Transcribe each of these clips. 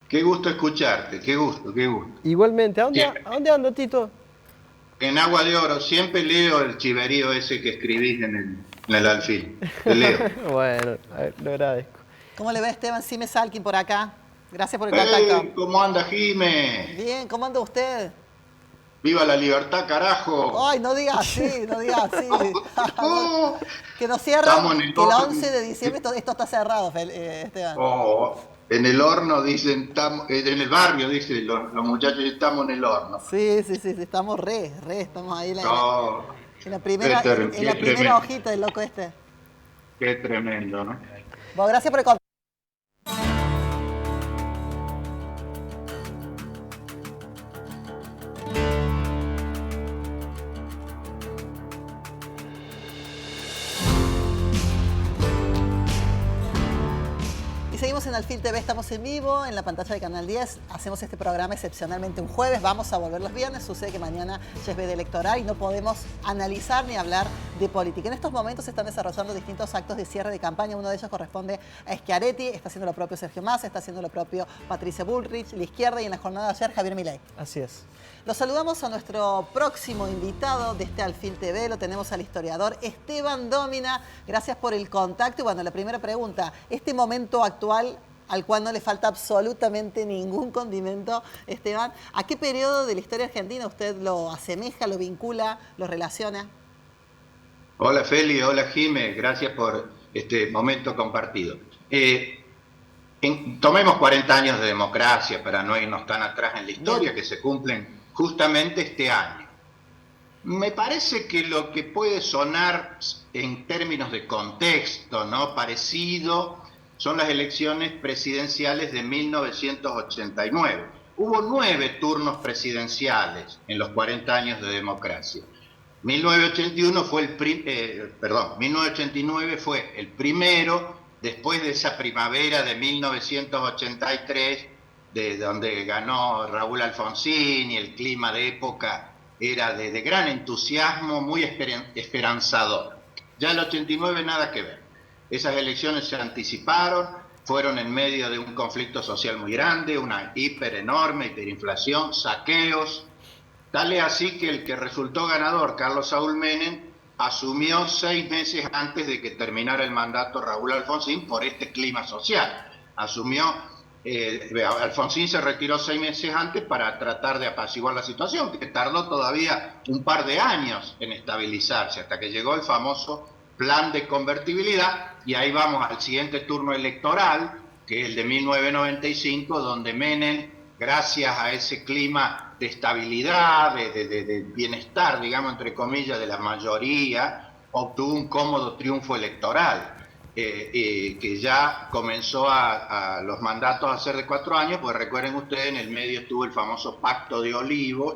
Qué gusto escucharte, qué gusto, qué gusto. Igualmente, Siempre. a dónde ando, Tito? En Agua de Oro, siempre leo el chiverío ese que escribís en el alfil. Te leo. Bueno, lo agradezco. ¿Cómo le va Esteban Simes Salkin por acá? Gracias por el contacto. ¿Cómo anda, Jime? Bien, ¿cómo anda usted? ¡Viva la libertad, carajo! Ay, no diga así, no diga así. Que nos cierren, Estamos en el que el 11 horno. de diciembre esto está cerrado, Esteban. Oh, en el horno dicen, en el barrio dicen los muchachos, estamos en el horno. Sí, sí, sí, sí, estamos estamos ahí Oh, en la qué, primera, en qué la primera tremendo, hojita del loco este. qué tremendo, ¿no? Bueno, gracias por el contacto. Y seguimos en Alfil TV, estamos en vivo en la pantalla de Canal 10. Hacemos este programa excepcionalmente un jueves, vamos a volver los viernes. Sucede que mañana ya es veda electoral y no podemos analizar ni hablar de política. En estos momentos se están desarrollando distintos actos de cierre de campaña. Uno de ellos corresponde a Schiaretti, está haciendo lo propio Sergio Massa, está haciendo lo propio Patricia Bullrich, la izquierda, y en la jornada de ayer Javier Milei. Así es. Los saludamos a nuestro próximo invitado de este Alfil TV, lo tenemos al historiador Esteban Dómina. Gracias por el contacto. Y bueno, la primera pregunta, este momento actual al cual no le falta absolutamente ningún condimento, Esteban, ¿a qué periodo de la historia argentina usted lo asemeja, lo vincula, lo relaciona? Hola Feli, hola Jime, gracias por este momento compartido. Tomemos 40 años de democracia para no irnos tan atrás en la historia, Bien. que se cumplen justamente este año. Me parece que lo que puede sonar en términos de contexto, ¿no?, parecido, son las elecciones presidenciales de 1989. Hubo 9 turnos presidenciales en los 40 años de democracia. 1981 fue 1989 fue el primero después de esa primavera de 1983, de donde ganó Raúl Alfonsín, y el clima de época era de gran entusiasmo, muy esperanzador. Ya el 89 nada que ver. Esas elecciones se anticiparon, fueron en medio de un conflicto social muy grande, una hiperinflación, saqueos. Tal es así que el que resultó ganador, Carlos Saúl Menem, asumió 6 meses antes de que terminara el mandato Raúl Alfonsín por este clima social. Alfonsín se retiró 6 meses antes para tratar de apaciguar la situación, que tardó todavía un par de años en estabilizarse, hasta que llegó el famoso plan de convertibilidad, y ahí vamos al siguiente turno electoral, que es el de 1995, donde Menem, gracias a ese clima de estabilidad, de bienestar, digamos, entre comillas, de la mayoría, obtuvo un cómodo triunfo electoral, que ya comenzó a los mandatos a ser de 4 años, pues recuerden ustedes, en el medio estuvo el famoso Pacto de Olivos,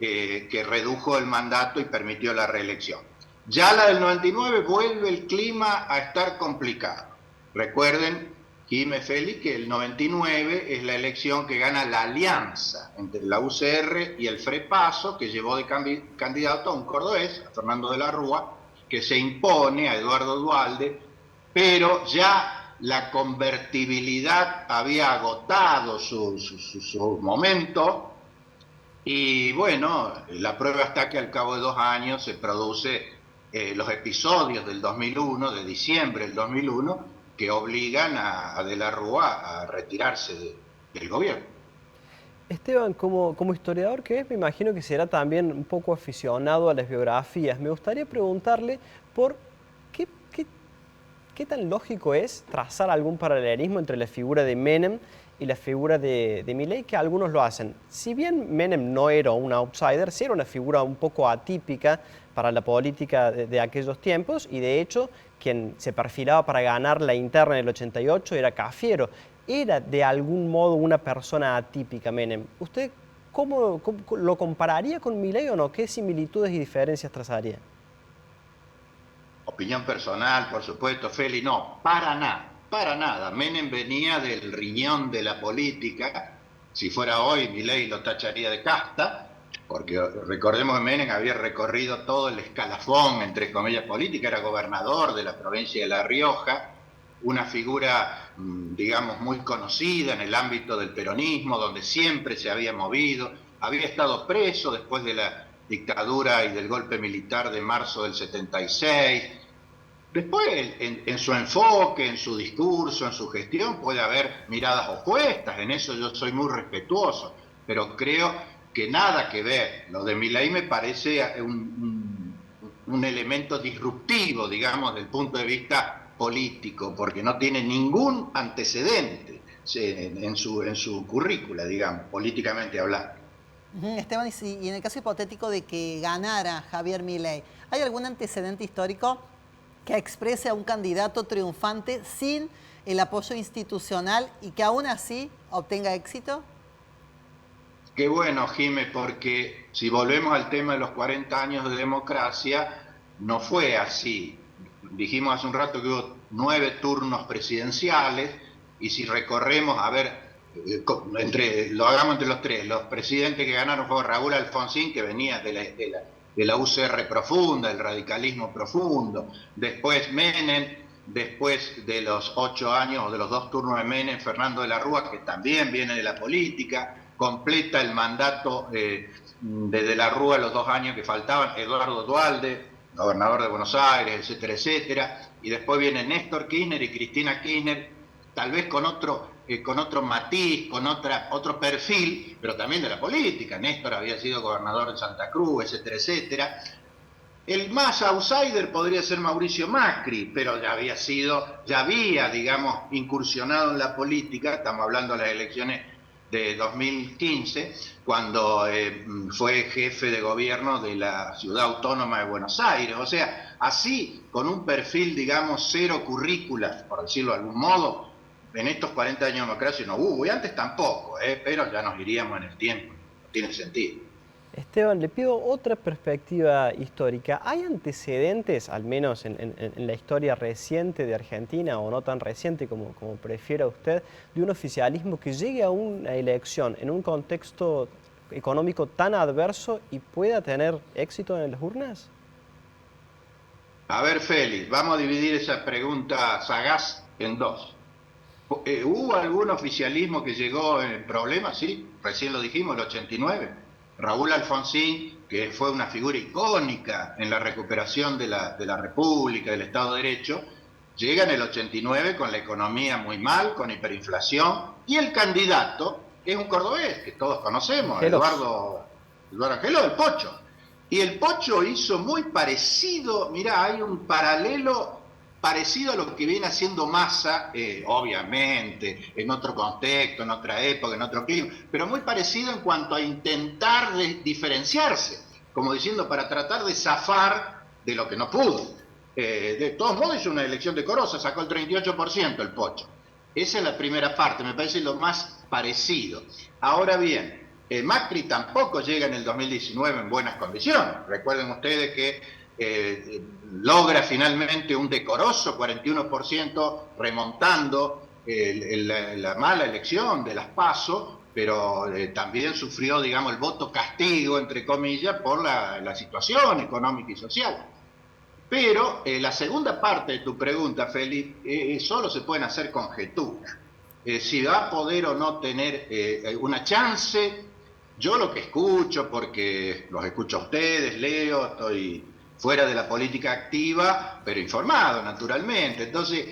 que redujo el mandato y permitió la reelección. Ya la del 99 vuelve el clima a estar complicado. Recuerden, Jime, Feli, que el 99 es la elección que gana la alianza entre la UCR y el FREPASO, que llevó de candidato a un cordobés, a Fernando de la Rúa, que se impone a Eduardo Duhalde, pero ya la convertibilidad había agotado su momento, y bueno, la prueba está que al cabo de 2 años se produce los episodios del 2001, de diciembre del 2001, que obligan a De la Rúa a retirarse del gobierno. Esteban, como historiador que es, me imagino que será también un poco aficionado a las biografías. Me gustaría preguntarle por qué, qué, qué tan lógico es trazar algún paralelismo entre la figura de Menem y la figura de Milei, que algunos lo hacen. Si bien Menem no era un outsider, sí era una figura un poco atípica para la política de aquellos tiempos, y de hecho quien se perfilaba para ganar la interna en el 88 era Cafiero. Era de algún modo una persona atípica Menem. ¿Usted cómo lo compararía con Milei o no? ¿Qué similitudes y diferencias trazaría? Opinión personal, por supuesto, Feli, no, para nada, para nada. Menem venía del riñón de la política. Si fuera hoy, Milei lo tacharía de casta, porque recordemos que Menem había recorrido todo el escalafón, entre comillas, política, era gobernador de la provincia de La Rioja, una figura, digamos, muy conocida en el ámbito del peronismo, donde siempre se había movido, había estado preso después de la dictadura y del golpe militar de marzo del 76. Después, en su enfoque, en su discurso, en su gestión, puede haber miradas opuestas, en eso yo soy muy respetuoso, pero creo que nada que ver. Lo de Milei me parece un elemento disruptivo, digamos, desde el punto de vista político, porque no tiene ningún antecedente en su currícula, digamos, políticamente hablando. Esteban, y en el caso hipotético de que ganara Javier Milei, ¿hay algún antecedente histórico que exprese a un candidato triunfante sin el apoyo institucional y que aún así obtenga éxito? Qué bueno, Jimé, porque si volvemos al tema de los 40 años de democracia, no fue así. Dijimos hace un rato que hubo 9 turnos presidenciales, y si recorremos, a ver, lo hagamos entre los 3, los presidentes que ganaron fue Raúl Alfonsín, que venía de la UCR profunda, del radicalismo profundo, después Menem, después de los 8 años o de los 2 turnos de Menem, Fernando de la Rúa, que también viene de la política, completa el mandato de la Rúa los 2 años que faltaban, Eduardo Duhalde, gobernador de Buenos Aires, etcétera, etcétera, y después viene Néstor Kirchner y Cristina Kirchner, tal vez con otro matiz, con otro perfil, pero también de la política. Néstor había sido gobernador de Santa Cruz, etcétera, etcétera. El más outsider podría ser Mauricio Macri, pero ya había, digamos, incursionado en la política. Estamos hablando de las elecciones de 2015, cuando fue jefe de gobierno de la ciudad autónoma de Buenos Aires. O sea, así, con un perfil, digamos, cero currícula, por decirlo de algún modo, en estos 40 años de democracia no hubo, y antes tampoco, pero ya nos iríamos en el tiempo, no tiene sentido. Esteban, le pido otra perspectiva histórica. ¿Hay antecedentes, al menos en la historia reciente de Argentina, o no tan reciente como prefiera usted, de un oficialismo que llegue a una elección en un contexto económico tan adverso y pueda tener éxito en las urnas? A ver, Félix, vamos a dividir esa pregunta sagaz en 2. ¿Hubo algún oficialismo que llegó en problemas? Sí, recién lo dijimos, el 89. Raúl Alfonsín, que fue una figura icónica en la recuperación de la República, del Estado de Derecho, llega en el 89 con la economía muy mal, con hiperinflación, y el candidato es un cordobés que todos conocemos, Eduardo Angeló, el Pocho. Y el Pocho hizo muy parecido, mirá, hay un paralelo parecido a lo que viene haciendo Massa, obviamente, en otro contexto, en otra época, en otro clima, pero muy parecido en cuanto a intentar diferenciarse, como diciendo, para tratar de zafar de lo que no pudo. De todos modos hizo una elección decorosa, sacó el 38% el Pocho. Esa es la primera parte, me parece lo más parecido. Ahora bien, Macri tampoco llega en el 2019 en buenas condiciones. Recuerden ustedes que logra finalmente un decoroso 41%, remontando la mala elección de las PASO, pero también sufrió, digamos, el voto castigo, entre comillas, por la situación económica y social. Pero la segunda parte de tu pregunta, Félix, solo se pueden hacer conjeturas. Si va a poder o no tener una chance, yo lo que escucho, porque los escucho a ustedes, leo, estoy fuera de la política activa, pero informado, naturalmente. Entonces,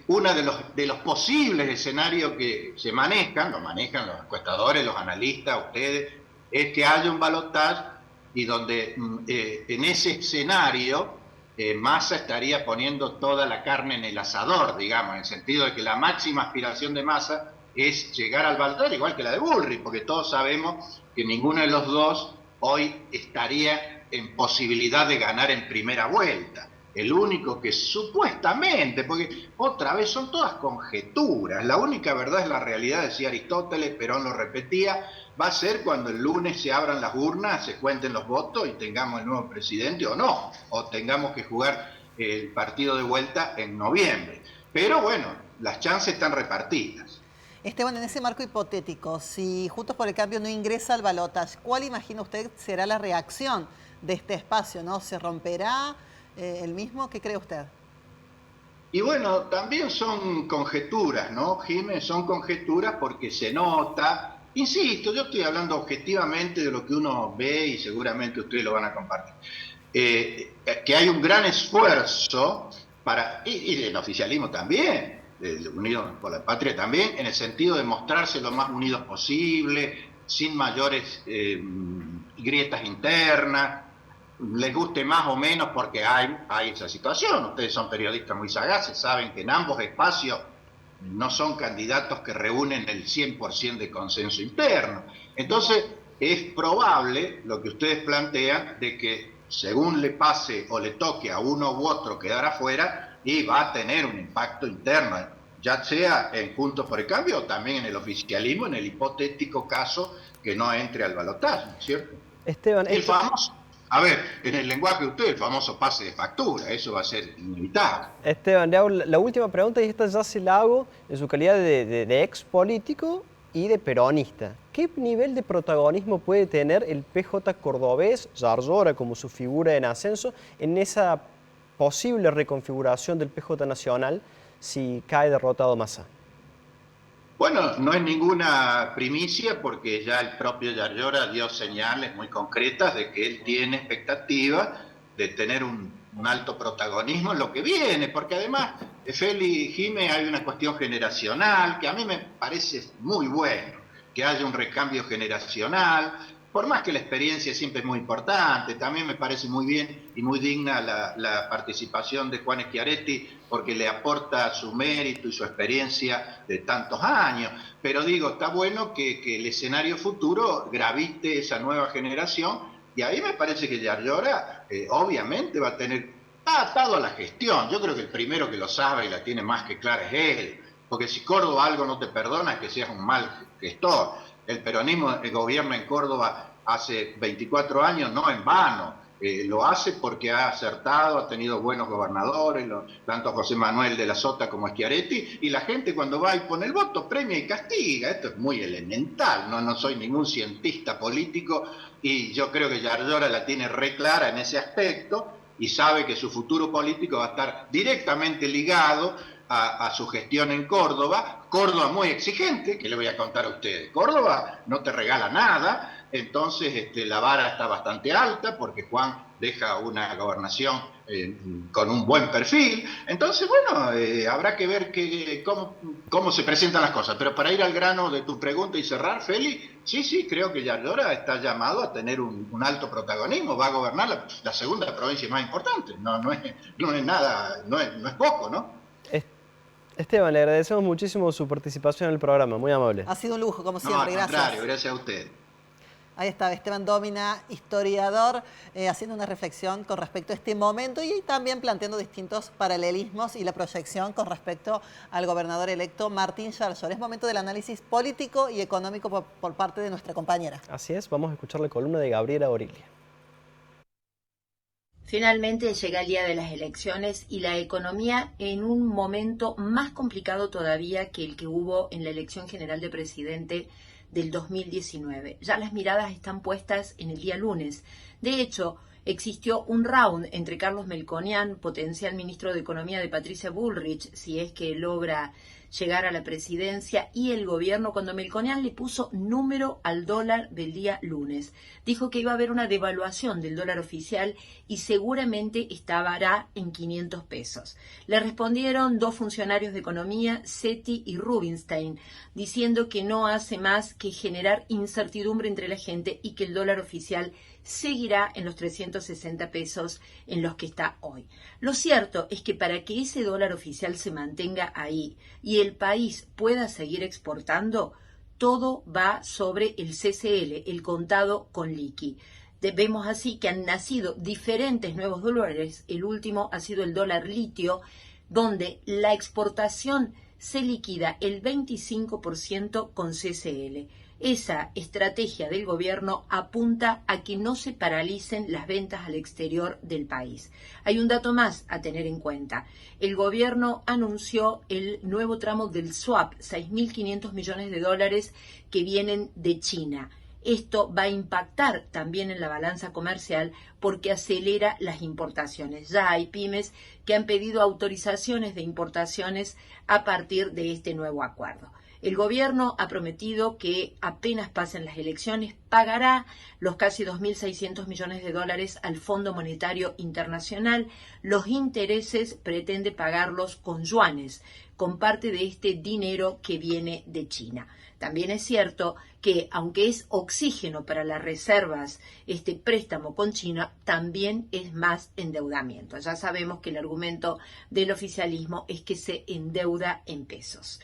uno de los posibles escenarios que lo manejan los encuestadores, los analistas, ustedes, es que haya un balotaje y donde en ese escenario Massa estaría poniendo toda la carne en el asador, digamos, en el sentido de que la máxima aspiración de Massa es llegar al balotaje, igual que la de Bullrich, porque todos sabemos que ninguno de los dos hoy estaría en posibilidad de ganar en primera vuelta. El único que supuestamente, porque otra vez son todas conjeturas, la única verdad es la realidad, decía Aristóteles, Perón lo repetía, va a ser cuando el lunes se abran las urnas, se cuenten los votos y tengamos el nuevo presidente o no, o tengamos que jugar el partido de vuelta en noviembre. Pero bueno, las chances están repartidas. Esteban, en ese marco hipotético, si Juntos por el Cambio no ingresa al balotaje, ¿cuál imagina usted será la reacción de este espacio, ¿no? ¿Se romperá el mismo? ¿Qué cree usted? Y bueno, también son conjeturas, ¿no, Jiménez? Son conjeturas porque se nota, insisto, yo estoy hablando objetivamente de lo que uno ve y seguramente ustedes lo van a compartir, que hay un gran esfuerzo y del oficialismo también, del Unidos por la Patria también, en el sentido de mostrarse lo más unidos posible, sin mayores grietas internas, les guste más o menos porque hay esa situación. Ustedes son periodistas muy sagaces, saben que en ambos espacios no son candidatos que reúnen el 100% de consenso interno. Entonces, es probable lo que ustedes plantean de que según le pase o le toque a uno u otro quedar afuera, y va a tener un impacto interno, ya sea en Juntos por el Cambio o también en el oficialismo, en el hipotético caso que no entre al balotaje, ¿no es cierto? Esteban, El famoso, a ver, en el lenguaje de usted, el famoso pase de factura, eso va a ser inevitable. Esteban, le hago la última pregunta, y esta ya se la hago en su calidad de ex político y de peronista. ¿Qué nivel de protagonismo puede tener el PJ cordobés, Yarlora como su figura en ascenso, en esa posible reconfiguración del PJ nacional si cae derrotado Massa? Bueno, no es ninguna primicia porque ya el propio Yarlora dio señales muy concretas de que él tiene expectativa de tener un alto protagonismo en lo que viene, porque además, Feli, Jimé, hay una cuestión generacional que a mí me parece muy bueno, que haya un recambio generacional, por más que la experiencia siempre es muy importante. También me parece muy bien y muy digna la participación de Juan Schiaretti, porque le aporta su mérito y su experiencia de tantos años. Pero digo, está bueno que el escenario futuro gravite esa nueva generación, y ahí me parece que Yarlora obviamente va a tener, está atado a la gestión. Yo creo que el primero que lo sabe y la tiene más que clara es él, porque si Córdoba algo no te perdona es que seas un mal gestor. El peronismo gobierna en Córdoba hace 24 años, no en vano. Lo hace porque ha acertado, ha tenido buenos gobernadores, tanto José Manuel de la Sota como Schiaretti, y la gente cuando va y pone el voto premia y castiga. Esto es muy elemental, no soy ningún cientista político, y yo creo que Yarlora la tiene re clara en ese aspecto y sabe que su futuro político va a estar directamente ligado a su gestión en Córdoba. Córdoba muy exigente, que le voy a contar a ustedes. Córdoba no te regala nada, entonces la vara está bastante alta porque Juan deja una gobernación con un buen perfil. Entonces, bueno, habrá que ver cómo se presentan las cosas. Pero para ir al grano de tu pregunta y cerrar, Feli, sí, creo que Yarlora está llamado a tener un alto protagonismo. Va a gobernar la segunda provincia más importante. No es nada, no es poco, ¿no? Esteban, le agradecemos muchísimo su participación en el programa, muy amable. Ha sido un lujo, como siempre, al contrario, gracias a usted. Ahí está Esteban Dómina, historiador, haciendo una reflexión con respecto a este momento y también planteando distintos paralelismos y la proyección con respecto al gobernador electo Martín Yarlora. Es momento del análisis político y económico por parte de nuestra compañera. Así es, vamos a escuchar la columna de Gabriela Orilia. Finalmente llega el día de las elecciones y la economía en un momento más complicado todavía que el que hubo en la elección general de presidente del 2019. Ya las miradas están puestas en el día lunes. De hecho, existió un round entre Carlos Melconian, potencial ministro de Economía de Patricia Bullrich, si es que logra llegar a la presidencia, y el gobierno, cuando Melconian le puso número al dólar del día lunes. Dijo que iba a haber una devaluación del dólar oficial y seguramente estará en 500 pesos. Le respondieron dos funcionarios de economía, Setti y Rubinstein, diciendo que no hace más que generar incertidumbre entre la gente y que el dólar oficial seguirá en los 360 pesos en los que está hoy. Lo cierto es que para que ese dólar oficial se mantenga ahí y el país pueda seguir exportando, todo va sobre el CCL, el contado con liqui. Vemos así que han nacido diferentes nuevos dólares. El último ha sido el dólar litio, donde la exportación se liquida el 25% con CCL. Esa estrategia del gobierno apunta a que no se paralicen las ventas al exterior del país. Hay un dato más a tener en cuenta. El gobierno anunció el nuevo tramo del swap, 6.500 millones de dólares que vienen de China. Esto va a impactar también en la balanza comercial porque acelera las importaciones. Ya hay pymes que han pedido autorizaciones de importaciones a partir de este nuevo acuerdo. El gobierno ha prometido que apenas pasen las elecciones pagará los casi 2.600 millones de dólares al Fondo Monetario Internacional. Los intereses pretende pagarlos con yuanes, con parte de este dinero que viene de China. También es cierto que, aunque es oxígeno para las reservas, este préstamo con China también es más endeudamiento. Ya sabemos que el argumento del oficialismo es que se endeuda en pesos.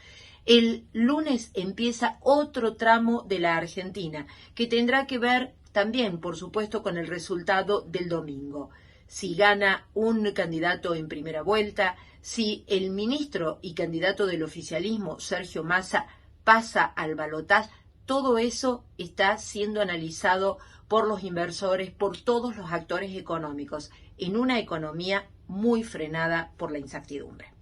El lunes empieza otro tramo de la Argentina, que tendrá que ver también, por supuesto, con el resultado del domingo. Si gana un candidato en primera vuelta, si el ministro y candidato del oficialismo, Sergio Massa, pasa al balotaje, todo eso está siendo analizado por los inversores, por todos los actores económicos, en una economía muy frenada por la incertidumbre.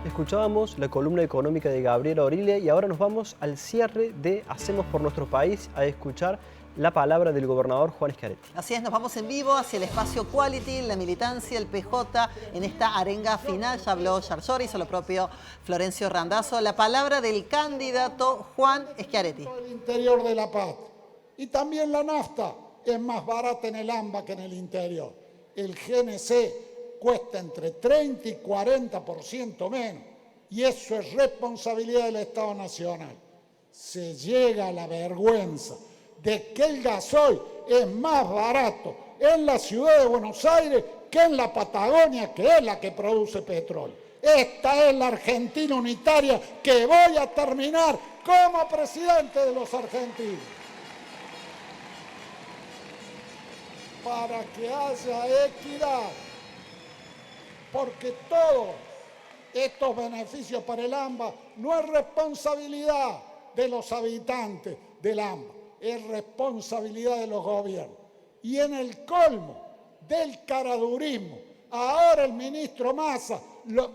Escuchábamos la columna económica de Gabriela Orilia y ahora nos vamos al cierre de Hacemos por Nuestro País a escuchar la palabra del gobernador Juan Schiaretti. Así es, nos vamos en vivo hacia el espacio Quality, la militancia, el PJ, en esta arenga final. Ya habló Yarlora, hizo lo propio Florencio Randazzo. La palabra del candidato Juan Schiaretti. El interior de la patria. Y también la nafta es más barata en el AMBA que en el interior. El GNC cuesta entre 30 y 40% menos. Y eso es responsabilidad del Estado Nacional. Se llega a la vergüenza de que el gasoil es más barato en la ciudad de Buenos Aires que en la Patagonia, que es la que produce petróleo. Esta es la Argentina unitaria que voy a terminar como presidente de los argentinos. Para que haya equidad, porque todos estos beneficios para el AMBA no es responsabilidad de los habitantes del AMBA, es responsabilidad de los gobiernos. Y en el colmo del caradurismo, ahora el ministro Massa,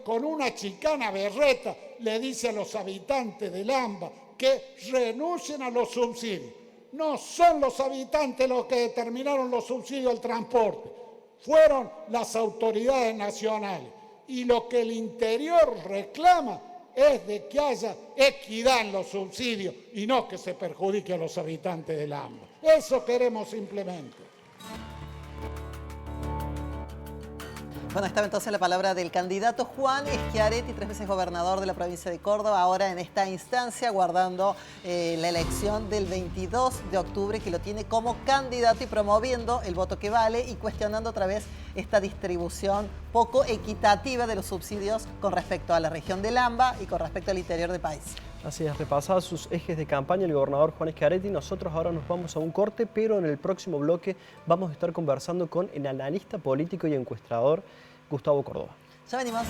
con una chicana berreta, le dice a los habitantes del AMBA que renuncien a los subsidios. No son los habitantes los que determinaron los subsidios al transporte, fueron las autoridades nacionales. Y lo que el interior reclama es de que haya equidad en los subsidios y no que se perjudique a los habitantes del AMBA. Eso queremos simplemente. Bueno, estaba entonces la palabra del candidato Juan Schiaretti, 3 veces gobernador de la provincia de Córdoba, ahora en esta instancia guardando la elección del 22 de octubre, que lo tiene como candidato y promoviendo el voto que vale y cuestionando otra vez esta distribución poco equitativa de los subsidios con respecto a la región del AMBA y con respecto al interior del país. Así es, repasado sus ejes de campaña el gobernador Juan Schiaretti. Nosotros ahora nos vamos a un corte, pero en el próximo bloque vamos a estar conversando con el analista político y encuestador Gustavo Córdoba. Ya venimos.